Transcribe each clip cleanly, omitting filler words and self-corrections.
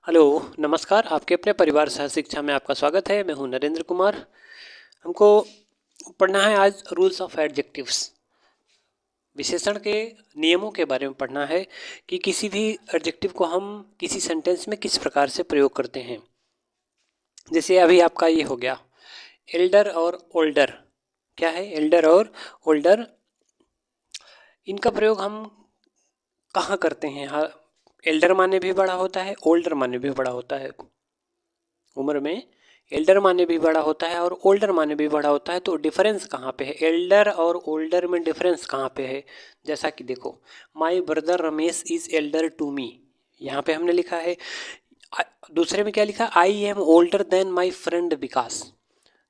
Hello, नमस्कार। आपके अपने परिवार सह शिक्षा में आपका स्वागत है। मैं हूं नरेंद्र कुमार। हमको पढ़ना है आज रूल्स ऑफ एडजेक्टिव्स। विशेषण के नियमों के बारे में पढ़ना है कि किसी भी एडजेक्टिव को हम किसी सेंटेंस में किस प्रकार से प्रयोग करते हैं। जैसे अभी आपका ये हो गया एल्डर और ओल्डर। क्या है एल्डर और ओल्डर? इनका प्रयोग हम कहाँ करते हैं? हाँ, एल्डर माने भी बड़ा होता है, ओल्डर माने भी बड़ा होता है। उम्र में एल्डर माने भी बड़ा होता है और ओल्डर माने भी बड़ा होता है। तो डिफरेंस कहाँ पे है? एल्डर और ओल्डर में डिफरेंस कहाँ पे है? जैसा कि देखो, my brother Ramesh is elder to me, यहाँ पे हमने लिखा है। दूसरे में क्या लिखा? I am older than my friend Vikas.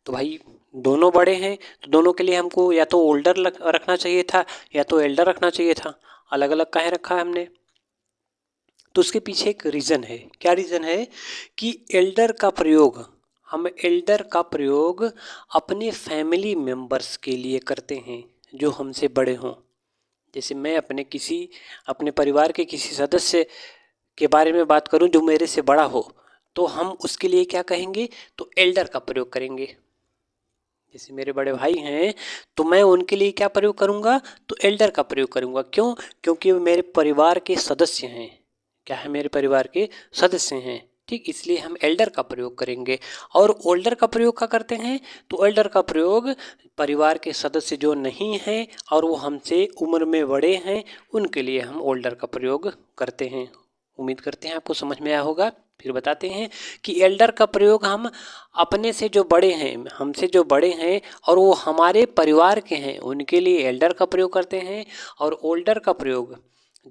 तो भाई दोनों बड़े हैं, तो दोनों के लिए हमको या तो ओल्डर रखना चाहिए था या तो एल्डर रखना चाहिए था। अलग अलग काहे रखा है हमने? तो उसके पीछे एक रीज़न है। क्या रीज़न है? कि एल्डर का प्रयोग, हम एल्डर का प्रयोग अपने फैमिली मेंबर्स के लिए करते हैं जो हमसे बड़े हों। जैसे मैं अपने परिवार के किसी सदस्य के बारे में बात करूं जो मेरे से बड़ा हो, तो हम उसके लिए क्या कहेंगे? तो एल्डर का प्रयोग करेंगे। जैसे मेरे बड़े भाई हैं तो मैं उनके लिए क्या प्रयोग करूंगा? तो एल्डर का प्रयोग करूंगा। क्यों? क्योंकि वे मेरे परिवार के सदस्य हैं। क्या है? मेरे परिवार के सदस्य हैं। ठीक, इसलिए हम एल्डर का प्रयोग करेंगे। और ओल्डर का प्रयोग क्या करते हैं? तो एल्डर का प्रयोग परिवार के सदस्य जो नहीं हैं और वो हमसे उम्र में बड़े हैं, उनके लिए हम ओल्डर का प्रयोग करते हैं। उम्मीद करते हैं आपको समझ में आया होगा। फिर बताते हैं कि एल्डर का प्रयोग हम अपने से जो बड़े हैं, हमसे जो बड़े हैं और वो हमारे परिवार के हैं, उनके लिए एल्डर का प्रयोग करते हैं। और ओल्डर का प्रयोग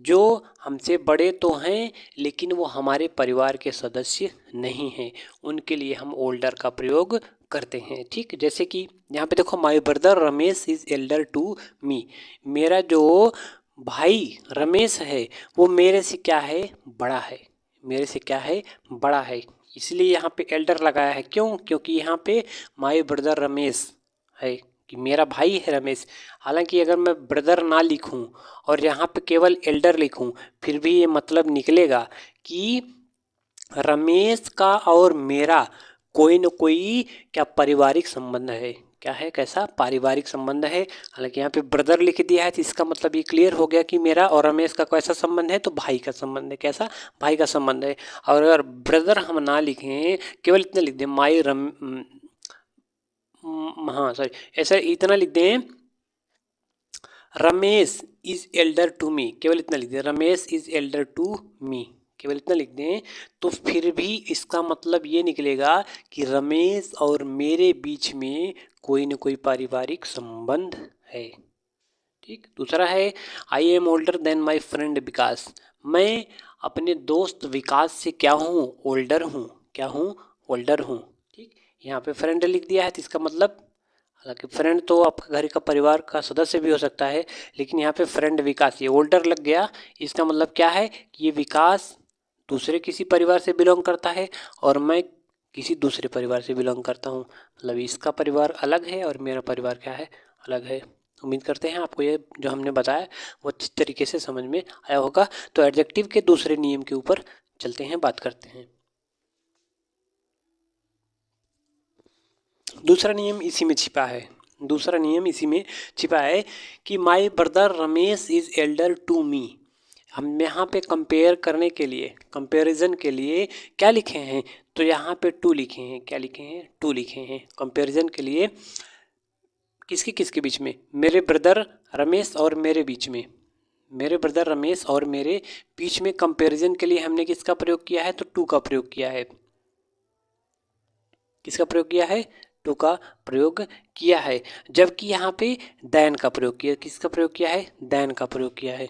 जो हमसे बड़े तो हैं लेकिन वो हमारे परिवार के सदस्य नहीं हैं, उनके लिए हम ओल्डर का प्रयोग करते हैं। ठीक, जैसे कि यहाँ पे देखो, my brother Ramesh is elder to me. मेरा जो भाई रमेश है वो मेरे से क्या है? बड़ा है। मेरे से क्या है? बड़ा है। इसलिए यहाँ पे एल्डर लगाया है। क्यों? क्योंकि यहाँ पे माय ब्रदर रमेश है कि मेरा भाई है रमेश। हालांकि अगर मैं ब्रदर ना लिखूं और यहाँ पे केवल एल्डर लिखूं, फिर भी ये मतलब निकलेगा कि रमेश का और मेरा कोई न कोई क्या पारिवारिक संबंध है। क्या है? कैसा? पारिवारिक संबंध है। हालांकि यहाँ पे ब्रदर लिख दिया है तो इसका मतलब ये क्लियर हो गया कि मेरा और रमेश का कैसा संबंध है? तो भाई का संबंध है। कैसा? भाई का संबंध है। और अगर ब्रदर हम ना लिखें, केवल इतना लिख दें हाँ सॉरी, ऐसा इतना लिख दें, Ramesh is elder to me, केवल इतना लिख दें, Ramesh is elder to me, केवल इतना लिख दें, तो फिर भी इसका मतलब ये निकलेगा कि रमेश और मेरे बीच में कोई न कोई पारिवारिक संबंध है। ठीक, दूसरा है I am older than my friend Vikas. मैं अपने दोस्त विकास से क्या हूँ? ओल्डर हूँ। क्या हूँ? ओल्डर हूँ। ठीक, यहाँ पे फ्रेंड लिख दिया है तो इसका मतलब, हालांकि फ्रेंड तो आपका घर का परिवार का सदस्य भी हो सकता है, लेकिन यहाँ पे फ्रेंड विकास, ये ओल्डर लग गया। इसका मतलब क्या है कि ये विकास दूसरे किसी परिवार से बिलोंग करता है और मैं किसी दूसरे परिवार से बिलोंग करता हूँ। मतलब इसका परिवार अलग है और मेरा परिवार क्या है? अलग है। उम्मीद करते हैं आपको ये जो हमने बताया वो अच्छी तरीके से समझ में आया होगा। तो एडजेक्टिव के दूसरे नियम के ऊपर चलते हैं, बात करते हैं। दूसरा नियम इसी में छिपा है। दूसरा नियम इसी में छिपा है कि my brother Ramesh is elder to me. हम यहाँ पे कंपेयर करने के लिए, कंपैरिजन के लिए क्या लिखे हैं? तो यहाँ पे टू लिखे हैं। क्या लिखे हैं? टू लिखे हैं। कंपैरिजन के लिए किसके किसके बीच में? मेरे ब्रदर रमेश और मेरे बीच में। मेरे ब्रदर रमेश और मेरे बीच में कंपैरिजन के लिए हमने किसका प्रयोग किया है? तो टू का प्रयोग किया है। किसका प्रयोग किया है? टू का प्रयोग किया है। जबकि यहाँ पे देन का प्रयोग किया। किसका प्रयोग किया है? देन का प्रयोग किया है।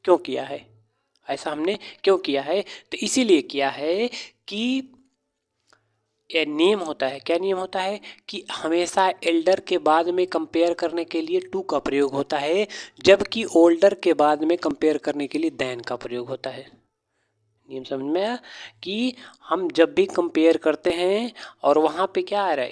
क्यों किया है? ऐसा हमने क्यों किया है? तो इसीलिए किया है कि ये नियम होता है। क्या नियम होता है? कि हमेशा एल्डर के बाद में कंपेयर करने के लिए टू का प्रयोग होता है, जबकि ओल्डर के बाद में कंपेयर करने के लिए देन का प्रयोग होता है। नियम समझ में आया कि हम जब भी कंपेयर करते हैं और वहाँ पे क्या आ रहा है,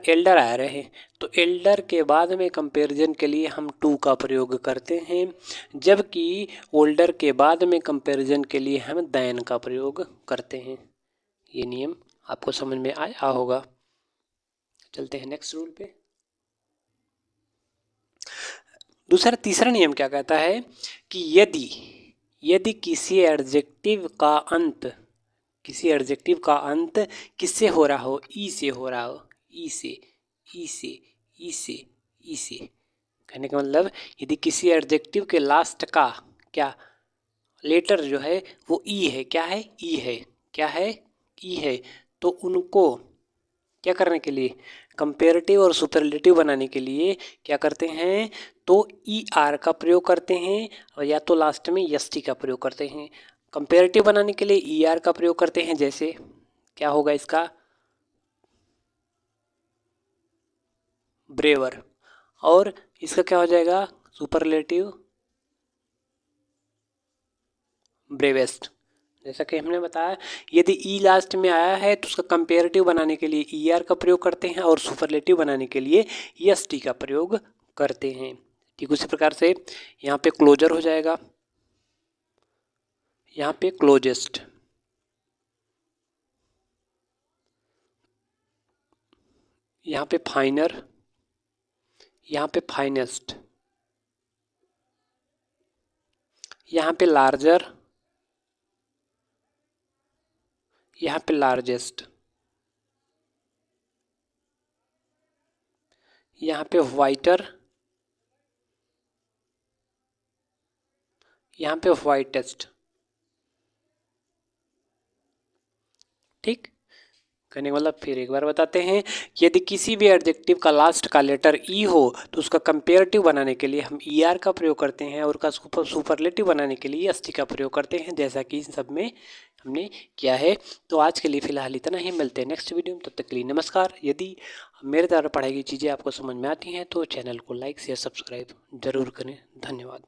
एल्डर आ रहे हैं, तो एल्डर के बाद में कंपैरिजन के लिए हम टू का प्रयोग करते हैं, जबकि ओल्डर के बाद में कंपैरिजन के लिए हम देन का प्रयोग करते हैं। ये नियम आपको समझ में आया होगा। चलते हैं नेक्स्ट रूल पे। तीसरा नियम क्या कहता है कि यदि किसी एडजेक्टिव का अंत किससे हो रहा हो, ई से हो रहा हो, ई से कहने का मतलब यदि किसी एडजेक्टिव के लास्ट का क्या लेटर जो है वो ई है, क्या है, ई है, क्या है, ई है, तो उनको क्या करने के लिए, कंपेरेटिव और सुपरलेटिव बनाने के लिए क्या करते हैं, तो ई आर का प्रयोग करते हैं और या तो लास्ट में एस टी का प्रयोग करते हैं। कंपेरेटिव बनाने के लिए ई आर का प्रयोग करते हैं, जैसे क्या होगा इसका, ब्रेवर, और इसका क्या हो जाएगा, सुपरलेटिव, ब्रेवेस्ट। जैसा कि हमने बताया यदि ई लास्ट में आया है तो उसका कंपेरेटिव बनाने के लिए ई आर का प्रयोग करते हैं और सुपरलेटिव बनाने के लिए एस टी का प्रयोग करते हैं। ठीक उसी प्रकार से यहाँ पे क्लोजर हो जाएगा, यहाँ पे क्लोजेस्ट, यहाँ पे फाइनर, यहाँ पे फाइनेस्ट, यहाँ पे लार्जर, यहाँ पे लार्जेस्ट, यहाँ पे वाइटर, यहाँ पे वाइटेस्ट। ठीक, कहने का मतलब फिर एक बार बताते हैं, यदि किसी भी एडजेक्टिव का लास्ट का लेटर ई हो तो उसका कंपेरेटिव बनाने के लिए हम ई आर का प्रयोग करते हैं और उसका सुपरलेटिव बनाने के लिए एस टी का प्रयोग करते हैं, जैसा कि इन सब में हमने किया है। तो आज के लिए फिलहाल इतना ही, मिलते हैं नेक्स्ट वीडियो में, तब तक के लिए नमस्कार। यदि मेरे द्वारा पढ़ाई गई चीज़ें आपको समझ में आती हैं तो चैनल को लाइक शेयर सब्सक्राइब जरूर करें। धन्यवाद।